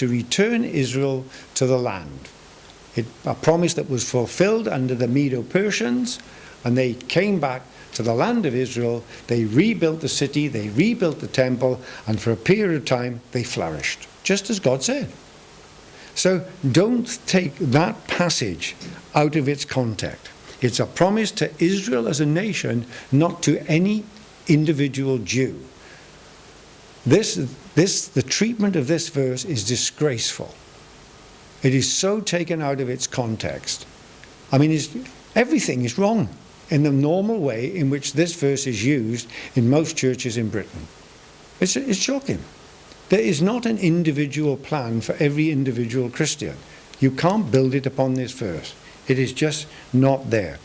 to return Israel to the land. A promise that was fulfilled under the Medo-Persians, and they came back to the land of Israel. They rebuilt the city, they rebuilt the temple, and for a period of time they flourished, just as God said. So don't take that passage out of its context. It's a promise to Israel as a nation, not to any individual Jew. The treatment of this verse is disgraceful. It is so taken out of its context. I mean, everything is wrong in the normal way in which this verse is used in most churches in Britain. It's shocking. There is not an individual plan for every individual Christian. You can't build it upon this verse. It is just not there.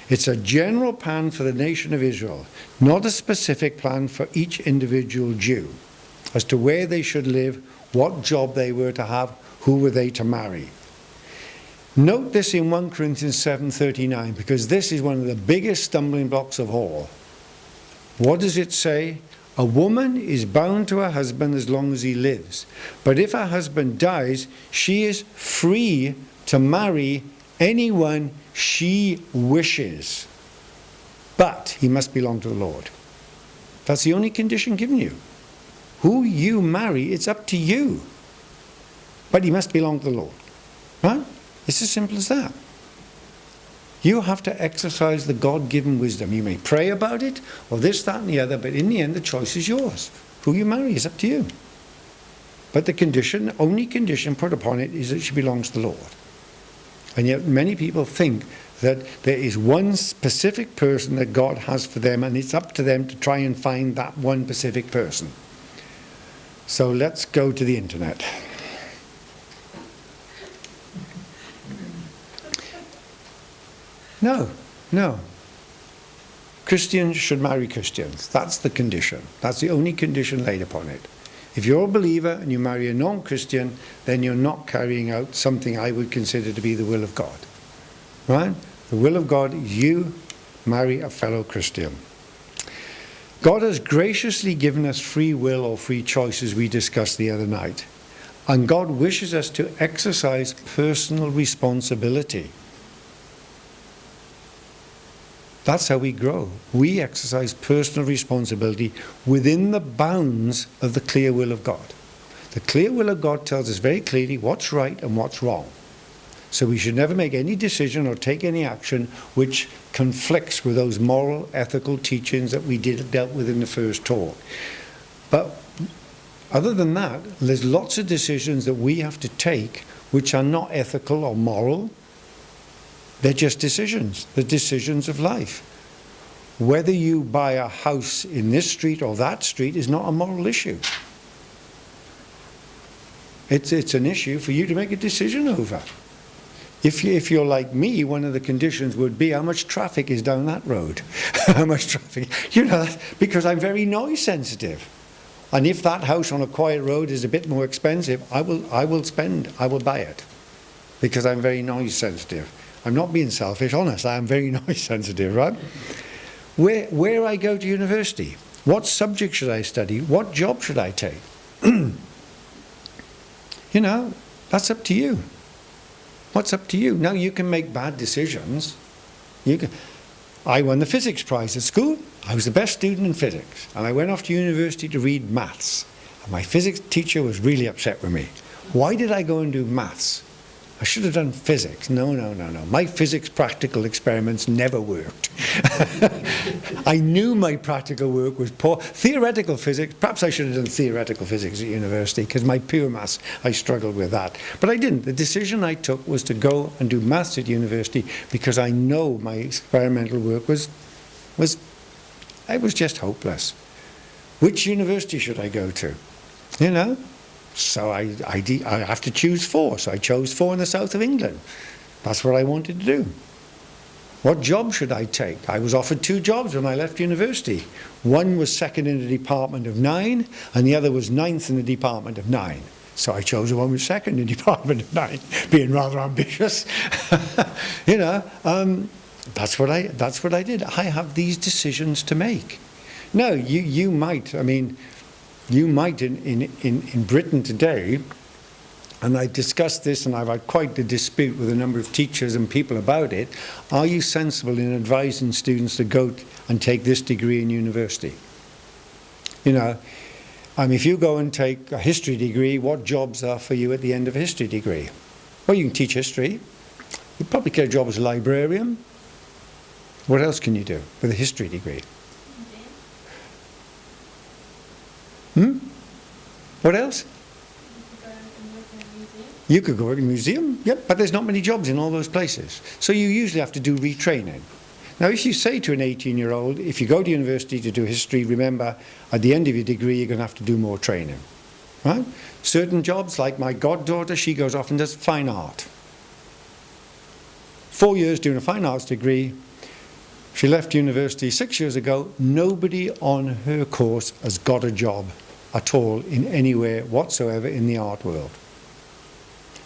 It's a general plan for the nation of Israel, not a specific plan for each individual Jew as to where they should live, what job they were to have, who were they to marry. Note this in 1 Corinthians 7:39, because this is one of the biggest stumbling blocks of all. What does it say? A woman is bound to her husband as long as he lives. But if her husband dies, she is free to marry anyone she wishes. But he must belong to the Lord. That's the only condition given you. Who you marry, it's up to you. But he must belong to the Lord. Right? It's as simple as that. You have to exercise the God-given wisdom. You may pray about it, or this, that, and the other, but in the end, the choice is yours. Who you marry is up to you. But the only condition put upon it is that she belongs to the Lord. And yet many people think that there is one specific person that God has for them, and it's up to them to try and find that one specific person. So let's go to the internet. No. Christians should marry Christians. That's the condition. That's the only condition laid upon it. If you're a believer and you marry a non-Christian, then you're not carrying out something I would consider to be the will of God. Right? The will of God is you marry a fellow Christian. God has graciously given us free will or free choice, as we discussed the other night. And God wishes us to exercise personal responsibility. That's how we grow. We exercise personal responsibility within the bounds of the clear will of God. The clear will of God tells us very clearly what's right and what's wrong. So we should never make any decision or take any action which conflicts with those moral, ethical teachings that we dealt with in the first talk. But other than that, there's lots of decisions that we have to take which are not ethical or moral. They're just decisions. They're decisions of life. Whether you buy a house in this street or that street is not a moral issue. It's an issue for you to make a decision over. If you're like me, one of the conditions would be how much traffic is down that road. How much traffic. Because I'm very noise sensitive. And if that house on a quiet road is a bit more expensive, I will buy it. Because I'm very noise sensitive. I'm not being selfish, honest. I am very noise sensitive, right? Where I go to university, what subject should I study? What job should I take? That's up to you. What's up to you? Now, you can make bad decisions. I won the physics prize at school. I was the best student in physics. And I went off to university to read maths. And my physics teacher was really upset with me. Why did I go and do maths? I should have done physics. No. My physics practical experiments never worked. I knew my practical work was poor. Theoretical physics, perhaps I should have done theoretical physics at university, because my pure maths, I struggled with that. But I didn't. The decision I took was to go and do maths at university, because I know my experimental work was just hopeless. Which university should I go to? So I have to choose 4. So I chose 4 in the south of England. That's what I wanted to do. What job should I take? I was offered 2 jobs when I left university. One was second in the department of 9, and the other was 9th in the department of 9. So I chose the one with second in the department of 9, being rather ambitious. That's what I did. I have these decisions to make. No, you might in Britain today, and I discussed this, and I've had quite a dispute with a number of teachers and people about it. Are you sensible in advising students to go and take this degree in university? You know, if you go and take a history degree, what jobs are for you at the end of a history degree? Well, you can teach history. You probably get a job as a librarian. What else can you do with a history degree? What else? You could go work in a museum, yep, but there's not many jobs in all those places. So you usually have to do retraining. Now, if you say to an 18-year-old, if you go to university to do history, remember, at the end of your degree, you're going to have to do more training, right? Certain jobs, like my goddaughter, she goes off and does fine art. 4 years doing a fine arts degree. She left university 6 years ago. Nobody on her course has got a job at all in anywhere whatsoever in the art world.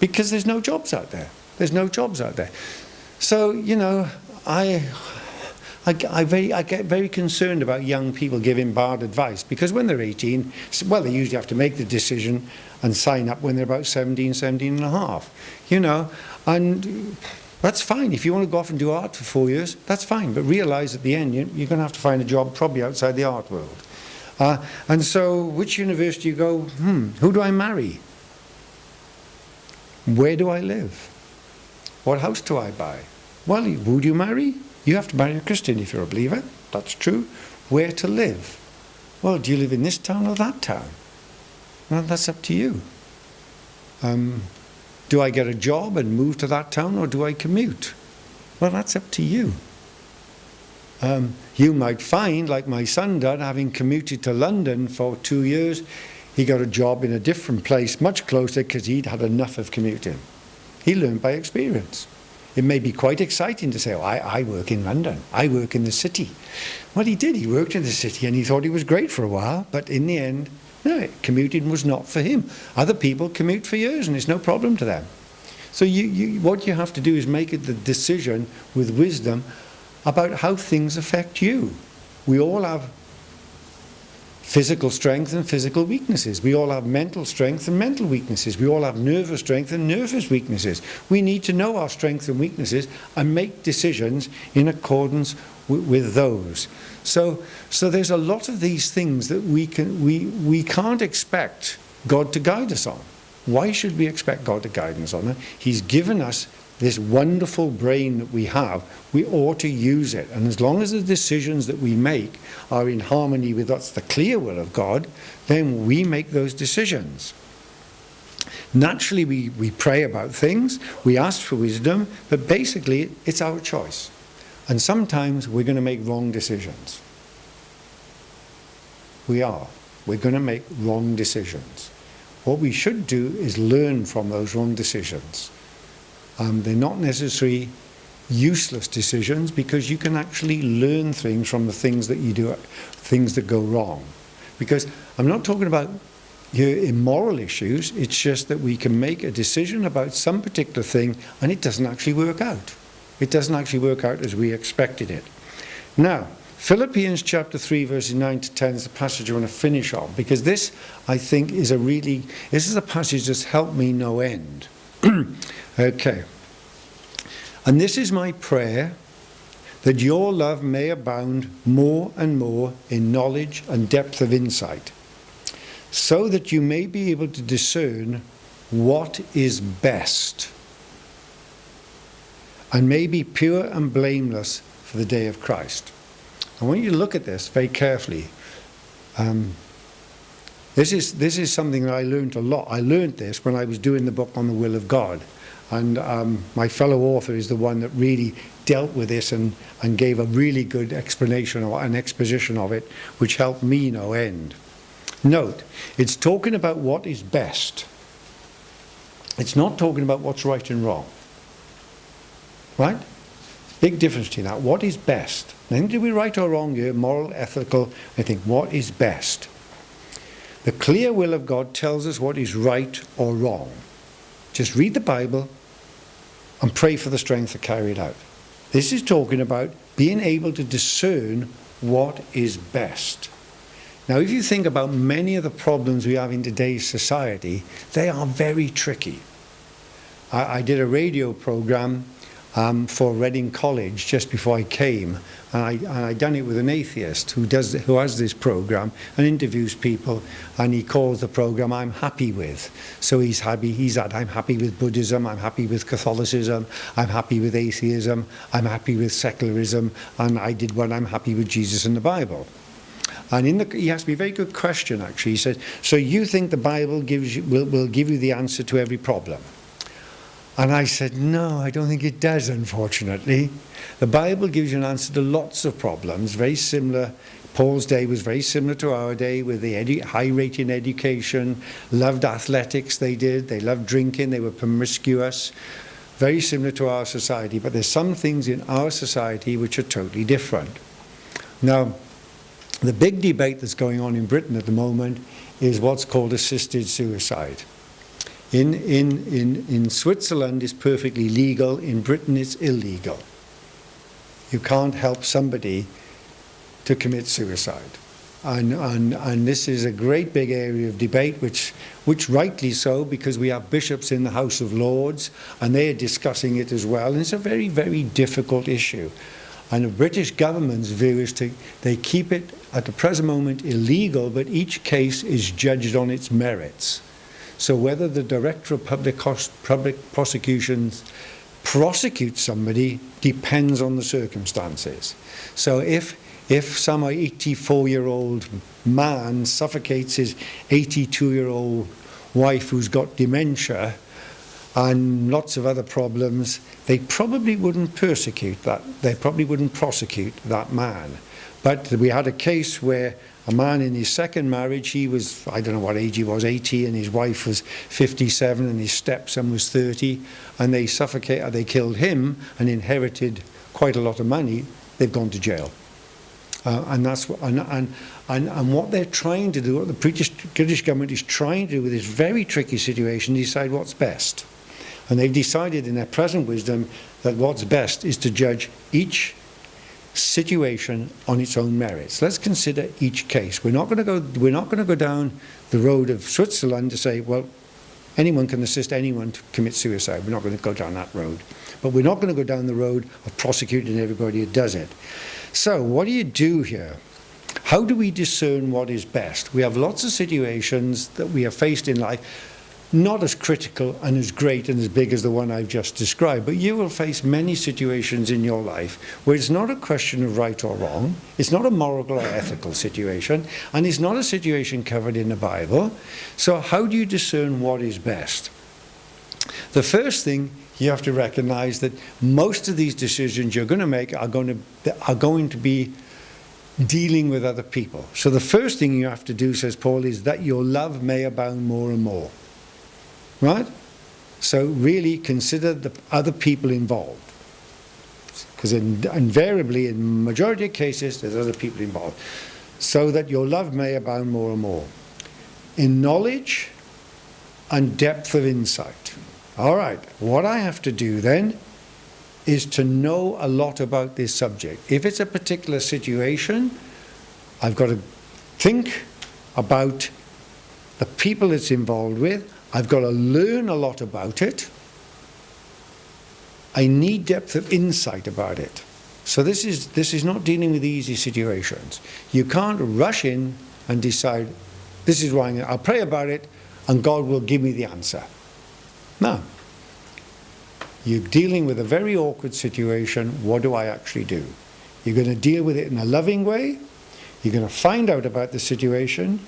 Because there's no jobs out there. There's no jobs out there. So, you know, I get very concerned about young people giving bad advice, because when they're 18, well, they usually have to make the decision and sign up when they're about 17 and a half, you know, and that's fine. If you want to go off and do art for 4 years, that's fine, but realize at the end you're going to have to find a job probably outside the art world. And so which university you go, who do I marry? Where do I live? What house do I buy? Well, who do you marry? You have to marry a Christian if you're a believer. That's true. Where to live? Well, do you live in this town or that town? Well, that's up to you. Do I get a job and move to that town, or do I commute? Well, that's up to you. You might find, like my son did, having commuted to London for 2 years, he got a job in a different place, much closer, because he'd had enough of commuting. He learned by experience. It may be quite exciting to say, oh, I work in London, I work in the city. Well, he did. He worked in the city, and he thought he was great for a while, but in the end, no, commuting was not for him. Other people commute for years, and it's no problem to them. So what you have to do is make the decision with wisdom about how things affect you. We all have physical strength and physical weaknesses. We all have mental strength and mental weaknesses. We all have nervous strength and nervous weaknesses. We need to know our strengths and weaknesses and make decisions in accordance with those. So there's a lot of these things that we can't expect God to guide us on. Why should we expect God to guide us on it? He's given us this wonderful brain that we have. We ought to use it. And as long as the decisions that we make are in harmony with what's the clear will of God, then we make those decisions. Naturally, we pray about things, we ask for wisdom, but basically it's our choice. And sometimes we're going to make wrong decisions. We're going to make wrong decisions. What we should do is learn from those wrong decisions. They're not necessarily useless decisions, because you can actually learn things from the things that you do, things that go wrong. Because I'm not talking about your immoral issues, it's just that we can make a decision about some particular thing and it doesn't actually work out. It doesn't actually work out as we expected it. Now, Philippians chapter 3 verses 9 to 10 is the passage I want to finish on, because this, I think, this is a passage that's helped me no end. Okay. And this is my prayer, that your love may abound more and more in knowledge and depth of insight, so that you may be able to discern what is best, and may be pure and blameless for the day of Christ. I want you to look at this very carefully. This is something that I learned a lot. I learned this when I was doing the book on the will of God. And my fellow author is the one that really dealt with this and gave a really good explanation or an exposition of it, which helped me no end. Note, it's talking about what is best. It's not talking about what's right and wrong. Right? Big difference between that. What is best? Nothing to be right or wrong here, moral, ethical. I think, what is best? The clear will of God tells us what is right or wrong. Just read the Bible and pray for the strength to carry it out. This is talking about being able to discern what is best. Now, if you think about many of the problems we have in today's society, they are very tricky. I did a radio program for Reading College just before I came, and I done it with an atheist who has this program and interviews people, and he calls the program "I'm Happy With." So he's happy. I'm happy with Buddhism. I'm happy with Catholicism. I'm happy with atheism. I'm happy with secularism. And I did one. I'm happy with Jesus and the Bible. And he asked me a very good question. Actually, he said, "So you think the Bible will give you the answer to every problem?" And I said, "No, I don't think it does, unfortunately. The Bible gives you an answer to lots of problems, very similar. Paul's day was very similar to our day, with the high rate in education, loved athletics they did, they loved drinking, they were promiscuous, very similar to our society. But there's some things in our society which are totally different." Now, the big debate that's going on in Britain at the moment is what's called assisted suicide. In Switzerland, it's perfectly legal. In Britain, it's illegal. You can't help somebody to commit suicide. And this is a great big area of debate, which rightly so, because we have bishops in the House of Lords, and they are discussing it as well. And it's a very, very difficult issue. And the British government's view is they keep it, at the present moment, illegal, but each case is judged on its merits. So whether the Director of Public Prosecutions prosecutes somebody depends on the circumstances. So if some 84-year-old man suffocates his 82-year-old wife who's got dementia and lots of other problems, they probably wouldn't prosecute that man. But we had a case where a man in his second marriage, he was, I don't know what age he was, 80, and his wife was 57, and his stepson was 30, and they killed him and inherited quite a lot of money. They've gone to jail. And what they're trying to do, what the British government is trying to do with this very tricky situation, decide what's best. And they've decided in their present wisdom that what's best is to judge each situation on its own merits. Let's consider each case. We're not going to go down the road of Switzerland to say, well, anyone can assist anyone to commit suicide. We're not going to go down that road. But we're not going to go down the road of prosecuting everybody who does it. So what do you do here? How do we discern what is best? We have lots of situations that we have faced in life, not as critical and as great and as big as the one I've just described, but you will face many situations in your life where it's not a question of right or wrong, it's not a moral or ethical situation, and it's not a situation covered in the Bible. So how do you discern what is best? The first thing you have to recognize that most of these decisions you're going to make are going to be dealing with other people. So the first thing you have to do, says Paul, is that your love may abound more and more. Right? So really consider the other people involved. Because invariably, in the majority of cases, there's other people involved. So that your love may abound more and more. In knowledge and depth of insight. All right, what I have to do then is to know a lot about this subject. If it's a particular situation, I've got to think about the people it's involved with. I've got to learn a lot about it. I need depth of insight about it. So this is not dealing with easy situations. You can't rush in and decide, this is why I'll pray about it and God will give me the answer. No. You're dealing with a very awkward situation. What do I actually do? You're going to deal with it in a loving way. You're going to find out about the situation.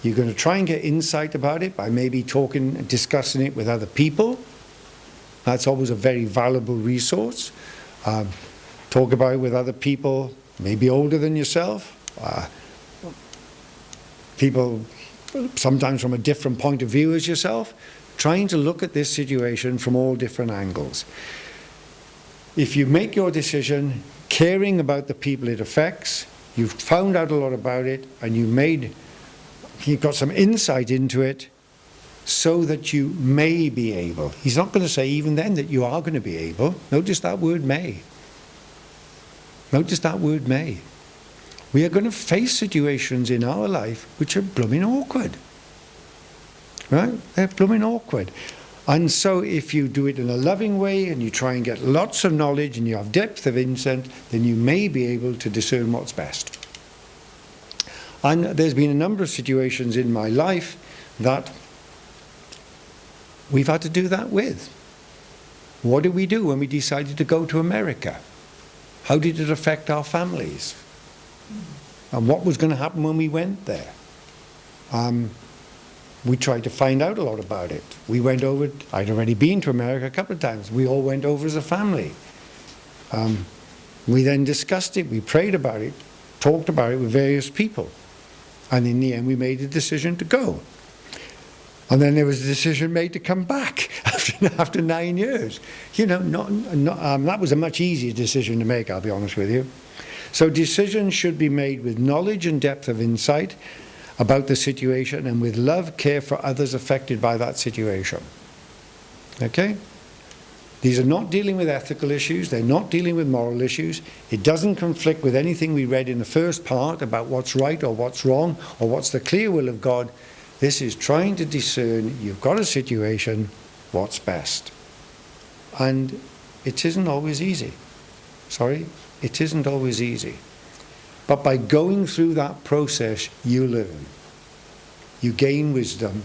You're going to try and get insight about it by maybe talking and discussing it with other people. That's always a very valuable resource. Talk about it with other people, maybe older than yourself. People sometimes from a different point of view as yourself, trying to look at this situation from all different angles. If you make your decision caring about the people it affects, you've found out a lot about it, and you've got some insight into it, so that you may be able. He's not going to say even then that you are going to be able. Notice that word may. Notice that word may. We are going to face situations in our life which are blooming awkward. Right? They're blooming awkward. And so if you do it in a loving way and you try and get lots of knowledge and you have depth of insight, then you may be able to discern what's best. And there's been a number of situations in my life that we've had to do that with. What did we do when we decided to go to America? How did it affect our families? And what was going to happen when we went there? We tried to find out a lot about it. We went over, I'd already been to America a couple of times. We all went over as a family. We then discussed it, we prayed about it, talked about it with various people. And in the end, we made a decision to go. And then there was a decision made to come back after 9 years. You know, that was a much easier decision to make, I'll be honest with you. So decisions should be made with knowledge and depth of insight about the situation and with love, care for others affected by that situation. Okay? These are not dealing with ethical issues, they're not dealing with moral issues. It doesn't conflict with anything we read in the first part about what's right or what's wrong or what's the clear will of God. This is trying to discern, you've got a situation, what's best. And it isn't always easy. Sorry, it isn't always easy. But by going through that process, you learn. You gain wisdom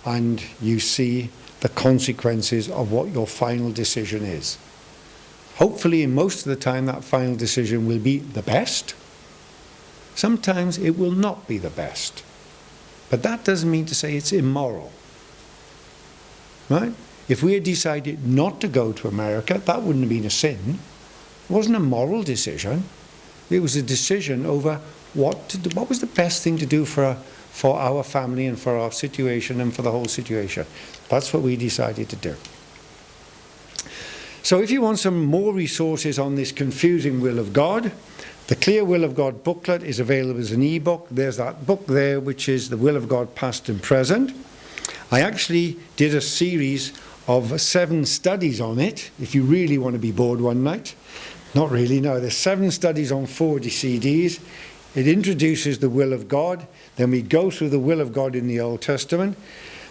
and you see the consequences of what your final decision is. Hopefully, most of the time, that final decision will be the best. Sometimes it will not be the best. But that doesn't mean to say it's immoral. Right? If we had decided not to go to America, that wouldn't have been a sin. It wasn't a moral decision. It was a decision over what to do, what was the best thing to do for our family and for our situation and for the whole situation. That's what we decided to do. So if you want some more resources on this confusing will of God, the Clear Will of God booklet is available as an e-book. There's that book there, which is The Will of God Past and Present. I actually did a series of 7 studies on it, if you really want to be bored one night. Not really, no. There's 7 studies on 40 CDs. It introduces the will of God. Then we go through the will of God in the Old Testament.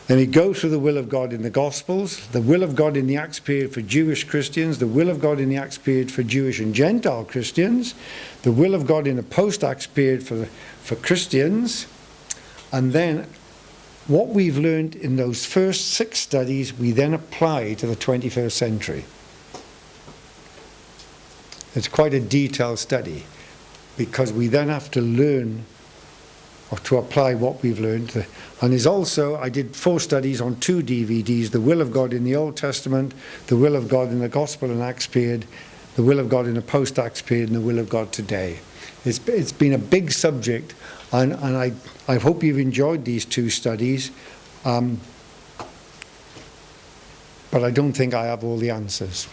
Then we go through the will of God in the Gospels, the will of God in the Acts period for Jewish Christians, the will of God in the Acts period for Jewish and Gentile Christians, the will of God in the post-Acts period for Christians. And then what we've learned in those first 6 studies, we then apply to the 21st century. It's quite a detailed study because we then have to learn or to apply what we've learned. And there's also, I did 4 studies on 2 DVDs, the will of God in the Old Testament, the will of God in the Gospel and Acts period, the will of God in the post-Acts period, and the will of God today. It's been a big subject, and I hope you've enjoyed these 2 studies, but I don't think I have all the answers.